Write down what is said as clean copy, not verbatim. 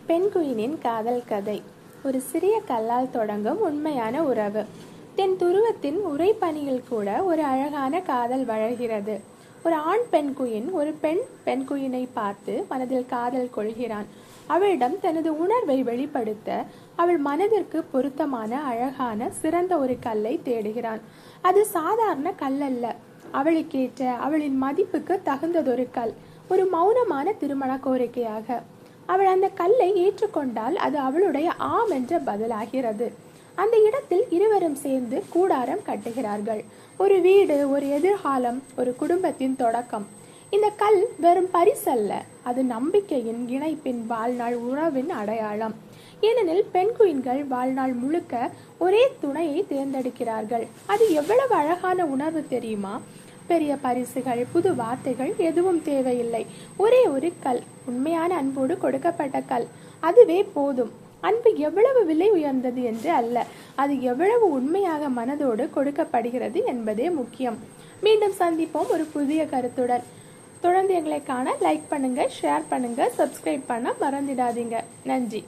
பெண்குயினின் காதல் கதை. ஒரு சிறிய கல்லால் தொடங்கும் உண்மையான உறவு. தென் துருவத்தின் உறைபனியில் கூட ஒரு அழகான காதல் வளர்கிறது. ஒரு ஆண் பெண்குயின் ஒரு பெண்குயினை பார்த்து மனதில் காதல் கொள்கிறான். அவளிடம் தனது உணர்வை வெளிப்படுத்த அவள் மனதிற்கு பொருத்தமான அழகான சிறந்த ஒரு கல்லை தேடுகிறான். அது சாதாரண கல் அல்ல, அவளுக்கேற்ற அவளின் மதிப்புக்கு தகுந்ததொரு கல். ஒரு மௌனமான திருமண கோரிக்கையாக அவள் அந்த கல்லை ஏற்றுக்கொண்டால் அது அவளுடைய ஆம் என்ற பதிலாகிறது. அந்த இடத்தில் இருவரும் சேர்ந்து கூடாரம் கட்டுகிறார்கள். ஒரு வீடு, ஒரு எதிர்காலம், ஒரு குடும்பத்தின் தொடக்கம். இந்த கல் வெறும் பரிசல்ல, அது நம்பிக்கையின், இணைப்பின், வாழ்நாள் உறவின் அடையாளம். ஏனெனில் பெண்குயின்கள் வாழ்நாள் முழுக்க ஒரே துணையை தேர்ந்தெடுக்கிறார்கள். அது எவ்வளவு அழகான உணர்வு தெரியுமா? பெரிய பரிசுகள், புது வார்த்தைகள் எதுவும் தேவையில்லை. ஒரே ஒரு கல், உண்மையான அன்போடு கொடுக்கப்பட்ட கல், அதுவே போதும். அன்பு எவ்வளவு விலை உயர்ந்தது என்று அல்ல, அது எவ்வளவு உண்மையாக மனதோடு கொடுக்கப்படுகிறது என்பதே முக்கியம். மீண்டும் சந்திப்போம் ஒரு புதிய கருத்துடன். தொடர்ந்து எங்களை காண லைக் பண்ணுங்க, ஷேர் பண்ணுங்க, சப்ஸ்கிரைப் பண்ண மறந்துடாதீங்க. நன்றி.